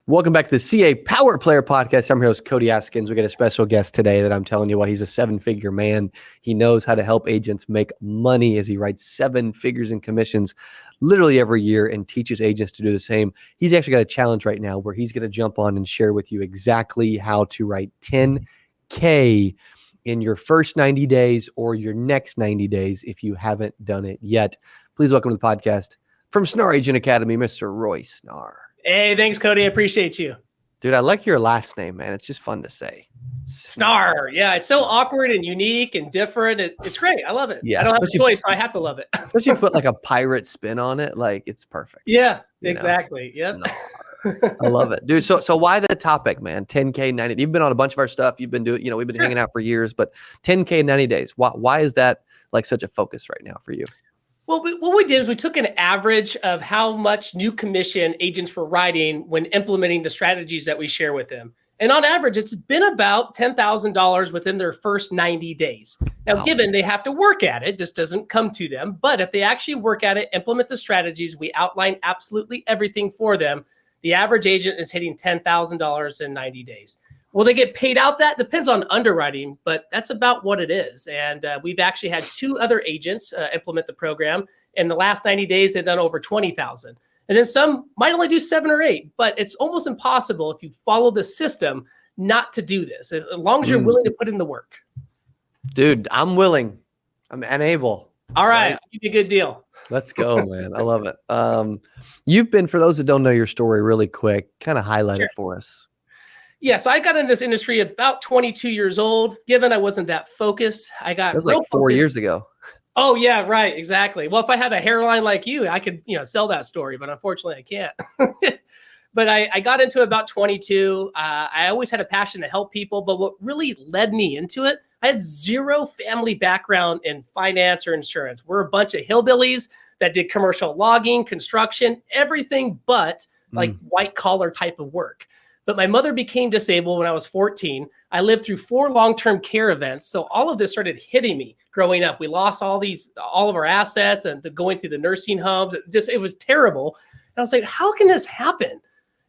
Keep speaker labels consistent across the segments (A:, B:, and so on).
A: Welcome back to the CA Power Player Podcast. I'm your host, Cody Askins. We got a special guest today that I'm telling you what, he's a seven-figure man. He knows how to help agents make money as he writes seven figures in commissions literally every year and teaches agents to do the same. He's actually got a challenge right now where he's going to jump on and share with you exactly how to write 10K in your first 90 days or your next 90 days if you haven't done it yet. Please welcome to the podcast from Snarr Agent Academy, Mr. Roy Snarr.
B: Hey, thanks, Cody. I appreciate you.
A: Dude, I like your last name, man. It's just fun to say.
B: Snarr. Yeah, it's so awkward and unique and different. It's great. I love it.
A: Yeah,
B: I don't have a choice, so I have to love it.
A: Especially put like a pirate spin on it. Like, it's perfect.
B: Yeah, exactly. Yep.
A: I love it. Dude, so why the topic, man? 10K, 90. You've been on a bunch of our stuff. You've been doing, we've been hanging out for years, but 10K, 90 days. Why is that like such a focus right now for you?
B: Well, what we did is we took an average of how much new commission agents were writing when implementing the strategies that we share with them. And on average, it's been about $10,000 within their first 90 days. Now, given they have to work at it, just doesn't come to them. But if they actually work at it, implement the strategies, we outline absolutely everything for them, the average agent is hitting $10,000 in 90 days. Will they get paid out? That depends on underwriting, but that's about what it is. And we've actually had two other agents implement the program. In the last 90 days, they've done over 20,000. And then some might only do 7 or 8, but it's almost impossible if you follow the system not to do this, as long as you're willing to put in the work.
A: Dude, I'm willing. I'm able.
B: All right. I'll give you a good deal.
A: Let's go, man. I love it. You've been, for those that don't know your story really quick, kind of highlight it for us.
B: Yeah, so I got in this industry about 22 years old. Given I wasn't that focused, I got
A: it was like 4 years ago.
B: Oh yeah, right, exactly. Well, if I had a hairline like you, I could, sell that story, but unfortunately, I can't. But I got into it about 22. I always had a passion to help people, but what really led me into it, I had zero family background in finance or insurance. We're a bunch of hillbillies that did commercial logging, construction, everything but like white collar type of work. But my mother became disabled when I was 14. I lived through 4 long-term care events. So all of this started hitting me growing up. We lost all of our assets and going through the nursing homes. It was terrible. And I was like, how can this happen?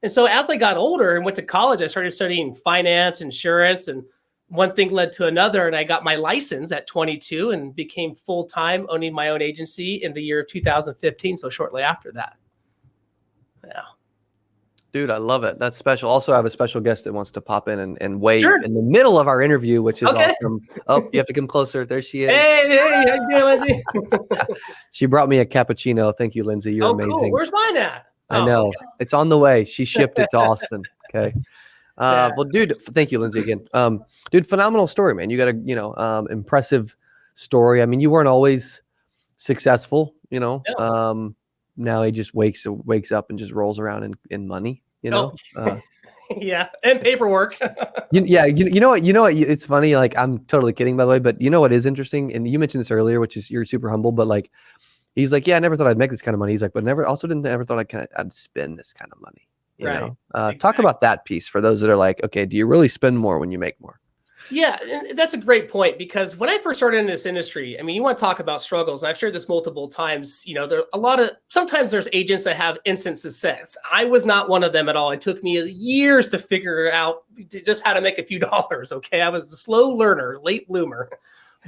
B: And so as I got older and went to college, I started studying finance, insurance, and one thing led to another. And I got my license at 22 and became full-time owning my own agency in the year of 2015. So shortly after that. Yeah.
A: Dude, I love it. That's special. Also, I have a special guest that wants to pop in and wave in the middle of our interview, which is awesome. Oh, you have to come closer. There she is.
B: Hey, how you doing, Lindsay?
A: She brought me a cappuccino. Thank you, Lindsay. You're amazing.
B: Cool. Where's mine at?
A: I know. It's on the way. She shipped it to Austin. Okay. Well, dude, thank you, Lindsay, again. Dude, phenomenal story, man. You got a, impressive story. I mean, you weren't always successful, now he just wakes up and just rolls around in money,
B: yeah, and paperwork.
A: You know what? It's funny. Like, I'm totally kidding, by the way, but you know what is interesting? And you mentioned this earlier, which is you're super humble, but like, he's like, yeah, I never thought I'd make this kind of money. He's like, but didn't ever thought I'd spend this kind of money. You know? Exactly. Talk about that piece for those that are like, okay, do you really spend more when you make more?
B: Yeah, and that's a great point, because when I first started in this industry, I mean, you want to talk about struggles, and I've shared this multiple times. There are sometimes there's agents that have instant success. I was not one of them at all. It took me years to figure out just how to make a few dollars. Okay, I was a slow learner, late bloomer,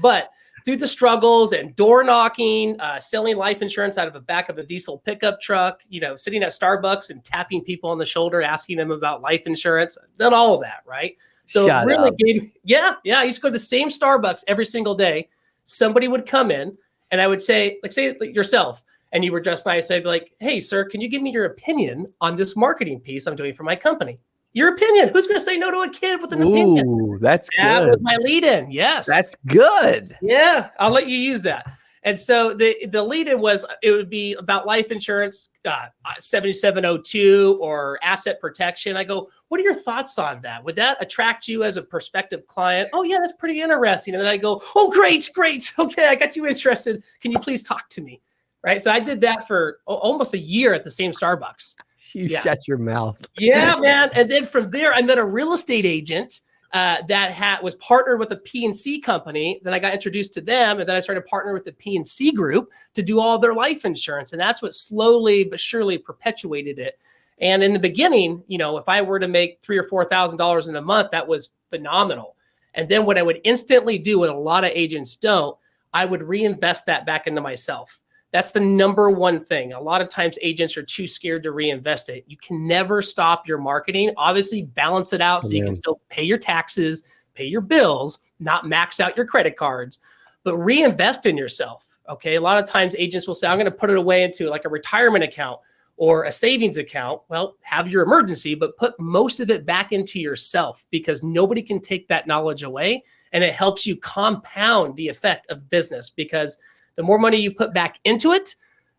B: but through the struggles and door knocking, selling life insurance out of the back of a diesel pickup truck, sitting at Starbucks and tapping people on the shoulder, asking them about life insurance, done all of that, right? So it really gave me, yeah. I used to go to the same Starbucks every single day. Somebody would come in and I would say, say yourself, and you were dressed nice. I'd be like, hey, sir, can you give me your opinion on this marketing piece I'm doing for my company? Your opinion. Who's going to say no to a kid with an opinion?
A: Ooh, that's good.
B: That was my lead-in. Yes.
A: That's good.
B: Yeah. I'll let you use that. And so the lead-in was, it would be about life insurance, 7702 or asset protection. I go, what are your thoughts on that? Would that attract you as a prospective client? Oh yeah, that's pretty interesting. And then I go, oh, great. Okay, I got you interested. Can you please talk to me? Right. So I did that for almost a year at the same Starbucks.
A: You shut your mouth.
B: Yeah, man. And then from there, I met a real estate agent that was partnered with a P&C company. Then I got introduced to them, and then I started partnering with the P&C group to do all their life insurance. And that's what slowly but surely perpetuated it. And in the beginning, if I were to make $3,000 or $4,000 in a month, that was phenomenal. And then what I would instantly do, what a lot of agents don't, I would reinvest that back into myself. That's the number one thing. A lot of times agents are too scared to reinvest it. You can never stop your marketing. Obviously, balance it out so you can still pay your taxes, pay your bills, not max out your credit cards, but reinvest in yourself. Okay. A lot of times agents will say, I'm going to put it away into like a retirement account or a savings account. Well, have your emergency, but put most of it back into yourself, because nobody can take that knowledge away. And it helps you compound the effect of business, because the more money you put back into it,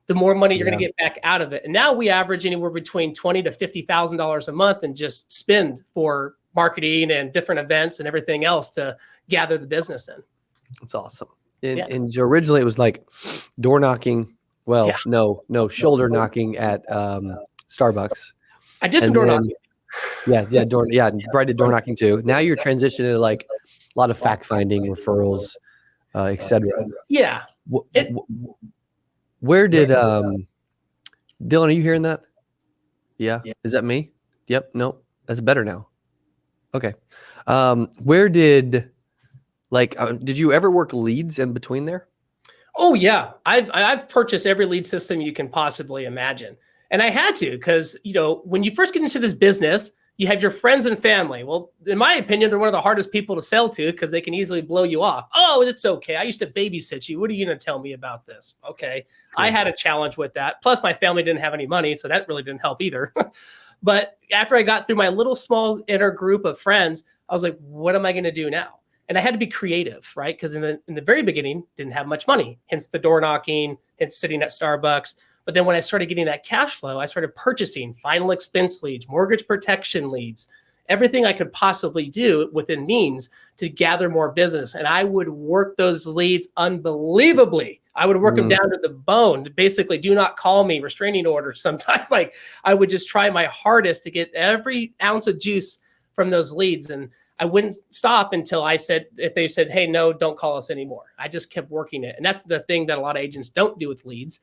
B: the more money you're going to get back out of it. And now we average anywhere between $20,000 to $50,000 a month and just spend for marketing and different events and everything else to gather the business in.
A: That's awesome. And so originally it was like door knocking. Well, no, shoulder knocking at Starbucks.
B: I did some door knocking.
A: Probably did door knocking too. Now you're transitioning to like a lot of fact finding, referrals, etc.
B: Yeah.
A: Where did Dylan, are you hearing that? Yeah. Is that me? Yep. No, that's better now. Okay. Where did you ever work leads in between there?
B: Oh yeah. I've purchased every lead system you can possibly imagine. And I had to, because, when you first get into this business, you have your friends and family. Well, in my opinion, they're one of the hardest people to sell to, because they can easily blow you off. Oh, it's okay. I used to babysit you. What are you going to tell me about this? Okay. Cool. I had a challenge with that. Plus my family didn't have any money, so that really didn't help either. But after I got through my little small inner group of friends, I was like, what am I going to do now? And I had to be creative, right? Because in the very beginning, didn't have much money, hence the door knocking, hence sitting at Starbucks. But then when I started getting that cash flow, I started purchasing final expense leads, mortgage protection leads, everything I could possibly do within means to gather more business. And I would work those leads unbelievably. I would work them down to the bone. Basically, do not call me, restraining order sometimes. Like, I would just try my hardest to get every ounce of juice from those leads. And I wouldn't stop until if they said, hey, no, don't call us anymore. I just kept working it. And that's the thing that a lot of agents don't do with leads.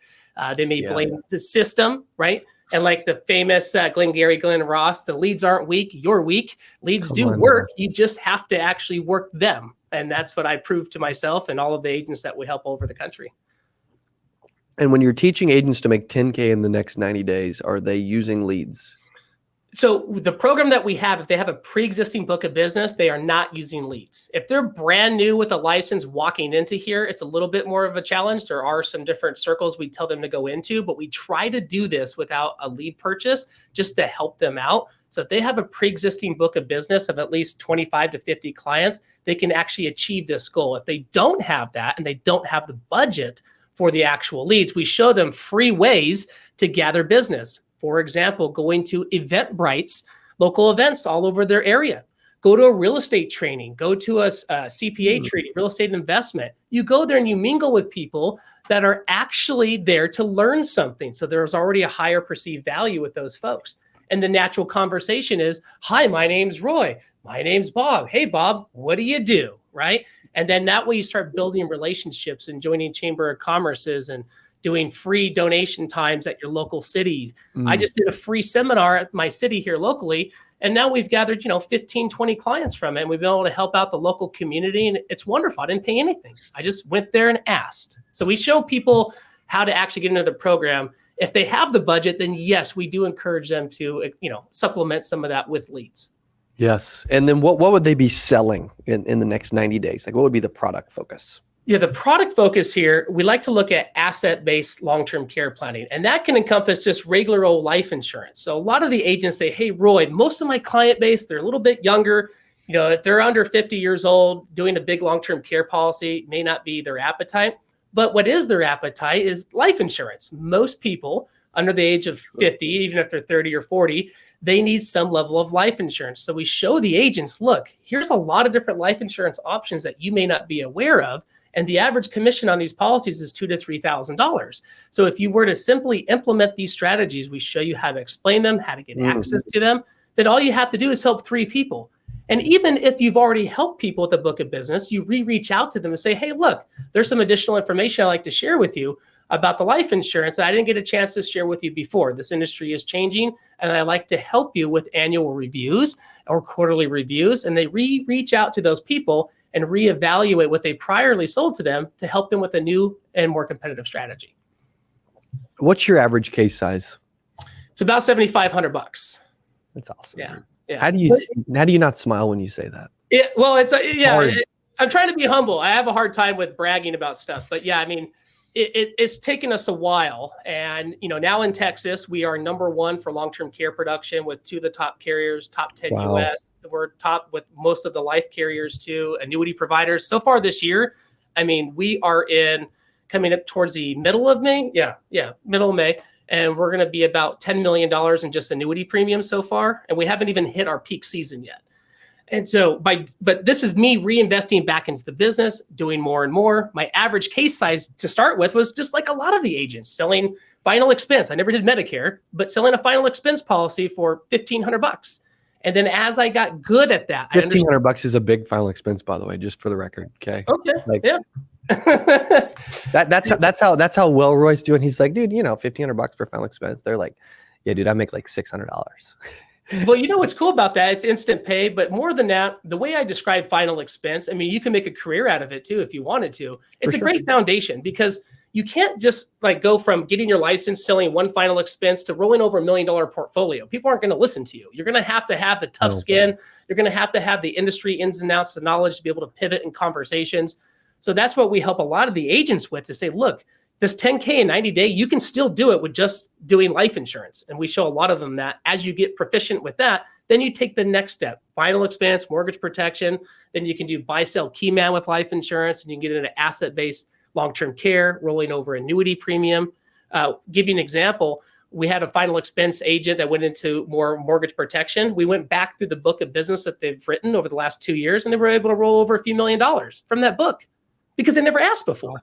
B: They may blame the system, right? And like the famous Glenn Ross, the leads aren't weak, you're weak. Leads do work. You just have to actually work them. And that's what I proved to myself and all of the agents that we help over the country.
A: And when you're teaching agents to make 10K in the next 90 days, are they using leads?
B: So the program that we have, if they have a pre-existing book of business, they are not using leads. If they're brand new with a license walking into here, it's a little bit more of a challenge. There are some different circles we tell them to go into, but we try to do this without a lead purchase just to help them out. So if they have a pre-existing book of business of at least 25 to 50 clients, they can actually achieve this goal. If they don't have that and they don't have the budget for the actual leads, we show them free ways to gather business. For example, going to Eventbrite's local events all over their area. Go to a real estate training. Go to a CPA training, real estate investment. You go there and you mingle with people that are actually there to learn something. So there's already a higher perceived value with those folks. And the natural conversation is, hi, my name's Roy. My name's Bob. Hey, Bob, what do you do? Right? And then that way you start building relationships and joining Chamber of Commerce's and doing free donation times at your local city. I just did a free seminar at my city here locally, and now we've gathered, 15, 20 clients from it, and we've been able to help out the local community, and it's wonderful. I didn't pay anything. I just went there and asked. So we show people how to actually get into the program. If they have the budget, then yes, we do encourage them to, supplement some of that with leads.
A: Yes. And then what would they be selling in the next 90 days? Like, what would be the product focus?
B: Yeah, the product focus here, we like to look at asset-based long-term care planning, and that can encompass just regular old life insurance. So a lot of the agents say, hey, Roy, most of my client base, they're a little bit younger. If they're under 50 years old, doing a big long-term care policy may not be their appetite. But what is their appetite is life insurance. Most people under the age of 50, even if they're 30 or 40, they need some level of life insurance. So we show the agents, look, here's a lot of different life insurance options that you may not be aware of. And the average commission on these policies is $2,000 to $3,000. So if you were to simply implement these strategies, we show you how to explain them, how to get access to them, then all you have to do is help 3 people. And even if you've already helped people with a book of business, you reach out to them and say, hey, look, there's some additional information I'd like to share with you. about the life insurance that I didn't get a chance to share with you before. This industry is changing, and I like to help you with annual reviews or quarterly reviews. And they reach out to those people and reevaluate what they priorly sold to them to help them with a new and more competitive strategy.
A: What's your average case size?
B: It's about $7,500.
A: That's awesome.
B: Yeah. Yeah.
A: How do you not smile when you say that?
B: Well, I'm trying to be humble. I have a hard time with bragging about stuff, but yeah, I mean, it's taken us a while. And, now in Texas, we are #1 for long-term care production with 2 of the top carriers, top 10 US. We're top with most of the life carriers too, annuity providers. So far this year, I mean, we are coming up towards the middle of May. Yeah, middle of May. And we're going to be about $10 million in just annuity premium so far. And we haven't even hit our peak season yet. And so but this is me reinvesting back into the business, doing more and more. My average case size to start with was just like a lot of the agents selling final expense. I never did Medicare, but selling a final expense policy for $1,500. And then as I got good at that,
A: $1,500 is a big final expense, by the way, just for the record. Okay.
B: Yeah.
A: that's how well Roy's doing. He's like, dude, $1,500 for final expense. They're like, yeah, dude, I make like $600.
B: Well, what's cool about that? It's instant pay, but more than that, the way I describe final expense, I mean, you can make a career out of it too if you wanted to. It's a great foundation because you can't just like go from getting your license, selling one final expense to rolling over $1 million portfolio. People aren't going to listen to you. You're going to have the tough skin. You're going to have the industry ins and outs, the knowledge to be able to pivot in conversations. So that's what we help a lot of the agents with, to say, look, this 10K in 90 day, you can still do it with just doing life insurance. And we show a lot of them that as you get proficient with that, then you take the next step, final expense, mortgage protection. Then you can do buy, sell, key man with life insurance, and you can get into asset-based long-term care, rolling over annuity premium. Give you an example. We had a final expense agent that went into more mortgage protection. We went back through the book of business that they've written over the last 2 years, and they were able to roll over a few $1 million from that book because they never asked before.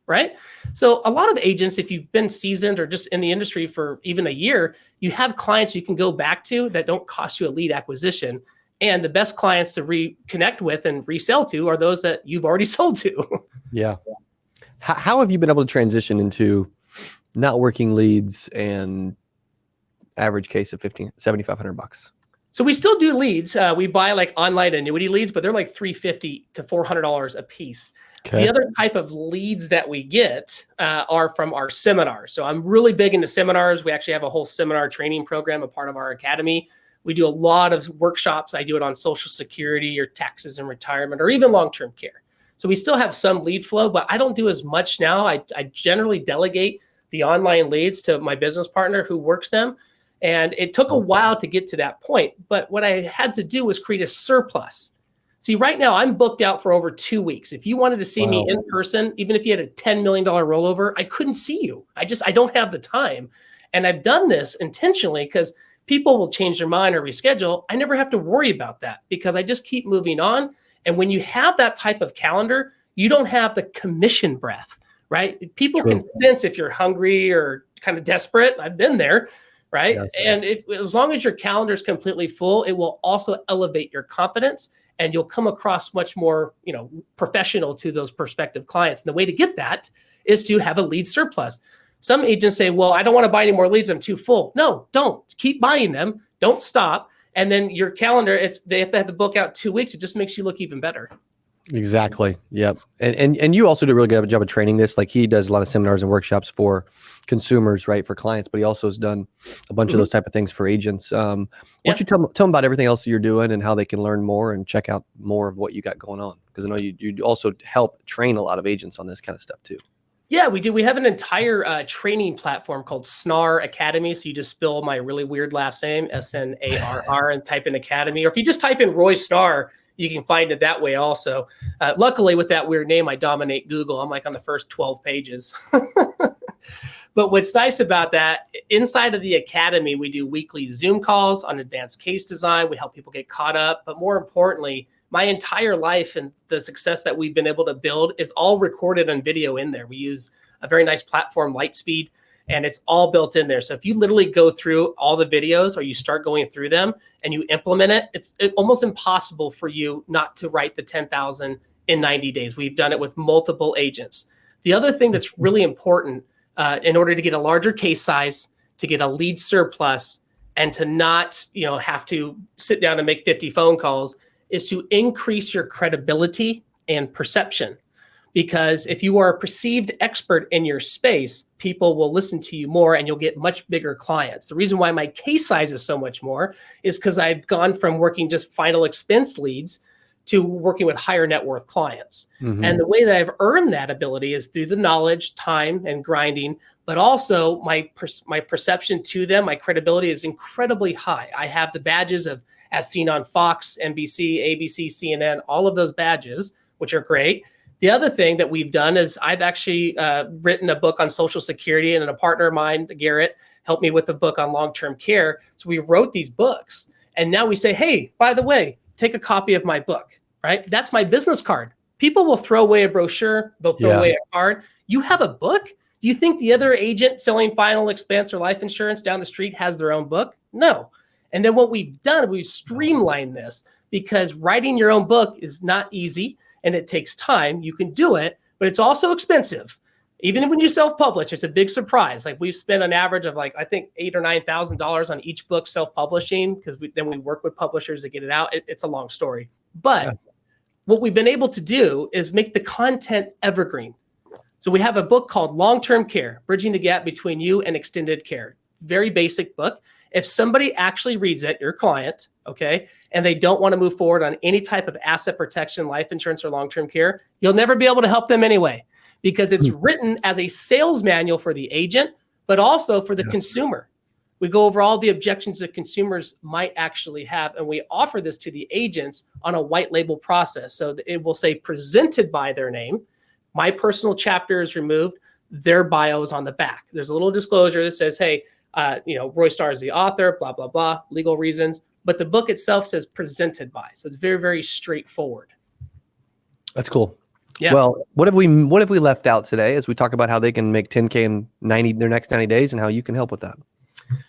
B: Right? So a lot of agents, if you've been seasoned or just in the industry for even a year, you have clients you can go back to that don't cost you a lead acquisition. And the best clients to reconnect with and resell to are those that you've already sold to.
A: Yeah. How have you been able to transition into not working leads and average case of $7,500?
B: So we still do leads. We buy like online annuity leads, but they're like $350 to $400 a piece. Okay. The other type of leads that we get are from our seminars. So I'm really big into seminars. We actually have a whole seminar training program, a part of our academy. We do a lot of workshops. I do it on Social Security or taxes and retirement or even long-term care. So we still have some lead flow, but I don't do as much now. I generally delegate the online leads to my business partner who works them. And it took a while to get to that point. But what I had to do was create a surplus. See, right now I'm booked out for over 2 weeks. If you wanted to see me in person, even if you had a $10 million rollover, I couldn't see you. I don't have the time. And I've done this intentionally because people will change their mind or reschedule. I never have to worry about that because I just keep moving on. And when you have that type of calendar, you don't have the commission breath, right? People can sense if you're hungry or kind of desperate. I've been there. Right. And as long as your calendar is completely full, it will also elevate your confidence and you'll come across much more, professional to those prospective clients. And the way to get that is to have a lead surplus. Some agents say, well, I don't want to buy any more leads. I'm too full. No, don't. Keep buying them. Don't stop. And then your calendar, if they have to have the book out 2 weeks, it just makes you look even better.
A: Exactly. Yep. And you also do a really good job of training this. Like he does a lot of seminars and workshops for consumers, right, for clients, but he also has done a bunch of those type of things for agents. Why don't you tell them about everything else that you're doing and how they can learn more and check out more of what you got going on? Because I know you also help train a lot of agents on this kind of stuff too. Yeah,
B: we do. We have an entire training platform called Snarr Academy. So you just spell my really weird last name, SNARR, and type in Academy. Or if you just type in Roy Snarr, you can find it that way also. Luckily, with that weird name, I dominate Google. I'm like on the first 12 pages. But what's nice about that, inside of the Academy, we do weekly Zoom calls on advanced case design. We help people get caught up. But more importantly, my entire life and the success that we've been able to build is all recorded on video in there. We use a very nice platform, Lightspeed, and it's all built in there. So if you literally go through all the videos or you start going through them and you implement it, it's almost impossible for you not to write the 10,000 in 90 days. We've done it with multiple agents. The other thing that's really important in order to get a larger case size, to get a lead surplus, and to not, have to sit down and make 50 phone calls, is to increase your credibility and perception. Because if you are a perceived expert in your space, people will listen to you more and you'll get much bigger clients. The reason why my case size is so much more is because I've gone from working just final expense leads to working with higher net worth clients.
A: Mm-hmm.
B: And the way that I've earned that ability is through the knowledge, time, and grinding, but also my perception to them, my credibility is incredibly high. I have the badges of as seen on Fox, NBC, ABC, CNN, all of those badges, which are great. The other thing that we've done is I've actually written a book on Social Security, and a partner of mine, Garrett, helped me with a book on long-term care. So we wrote these books, and now we say, hey, by the way, take a copy of my book, right? That's my business card. People will throw away a brochure, they'll throw away a card. You have a book? Do you think the other agent selling final expense or life insurance down the street has their own book? No. And then what we've done, we've streamlined this, because writing your own book is not easy. And it takes time. You can do it, but it's also expensive. Even when you self-publish, it's a big surprise. Like we've spent an average of I think $8,000 or $9,000 on each book self-publishing, because then we work with publishers to get it out. It's a long story. But what we've been able to do is make the content evergreen. So we have a book called Long-Term Care, Bridging the Gap Between You and Extended Care. Very basic book. If somebody actually reads it, your client, okay, and they don't want to move forward on any type of asset protection, life insurance, or long-term care, you'll never be able to help them anyway, because it's written as a sales manual for the agent, but also for the consumer. We go over all the objections that consumers might actually have, and we offer this to the agents on a white label process. So it will say presented by their name. My personal chapter is removed. Their bio is on the back. There's a little disclosure that says, hey, Roy Snarr is the author, blah, blah, blah, legal reasons. But the book itself says presented by. So it's very, very straightforward.
A: That's cool.
B: Yeah.
A: Well, what have we left out today as we talk about how they can make 10K in their next 90 days and how you can help with that?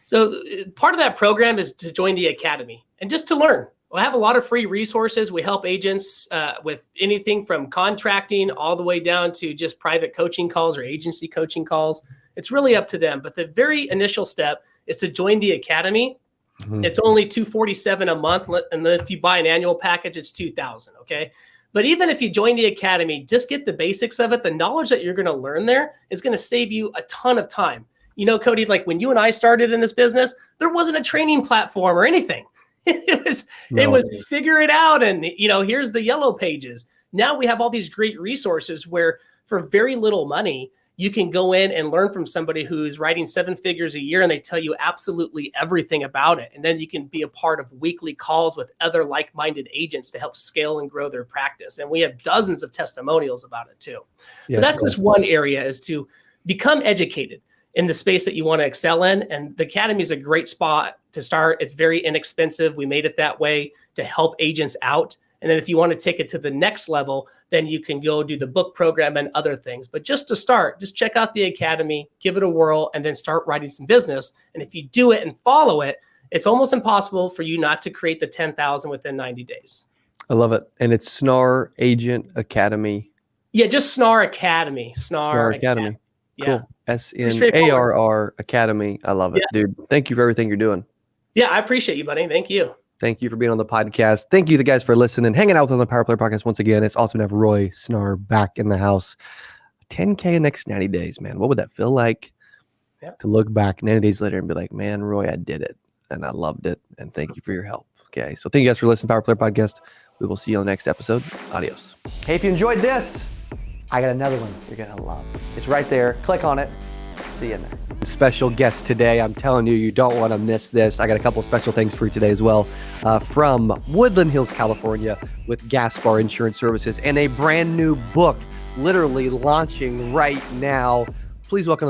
B: So part of that program is to join the Academy and just to learn. We'll have a lot of free resources. We help agents with anything from contracting all the way down to just private coaching calls or agency coaching calls. It's really up to them. But the very initial step is to join the Academy. Mm-hmm. It's only $247 a month. And then if you buy an annual package, it's $2,000. Okay. But even if you join the Academy, just get the basics of it. The knowledge that you're going to learn there is going to save you a ton of time. Cody, like when you and I started in this business, there wasn't a training platform or anything. It was figure it out. And, here's the yellow pages. Now we have all these great resources where for very little money, you can go in and learn from somebody who's writing 7 figures a year and they tell you absolutely everything about it. And then you can be a part of weekly calls with other like-minded agents to help scale and grow their practice. And we have dozens of testimonials about it too. Yeah, so that's just one area, is to become educated in the space that you want to excel in. And the Academy is a great spot to start. It's very inexpensive. We made it that way to help agents out. And then if you want to take it to the next level, then you can go do the book program and other things. But just to start, just check out the Academy, give it a whirl, and then start writing some business. And if you do it and follow it, it's almost impossible for you not to create the 10,000 within 90 days.
A: I love it. And it's Snarr Agent Academy.
B: Yeah, just Snarr Academy.
A: Snarr Academy.
B: Yeah.
A: Cool. SNARR Academy. I love it, dude. Thank you for everything you're doing.
B: Yeah, I appreciate you, buddy. Thank you.
A: Thank you for being on the podcast. Thank you, the guys, for listening, hanging out with us on the Power Player Podcast once again. It's awesome to have Roy Snarr back in the house. 10K in next 90 days, man. What would that feel like to look back 90 days later and be like, man, Roy, I did it, and I loved it, and thank you for your help. Okay, so thank you guys for listening to Power Player Podcast. We will see you on the next episode. Adios. Hey, if you enjoyed this, I got another one you're going to love. It's right there. Click on it. See you in there. Special guest today. I'm telling you, you don't want to miss this. I got a couple special things for you today as well. From Woodland Hills, California, with Gaspar Insurance Services and a brand new book literally launching right now. Please welcome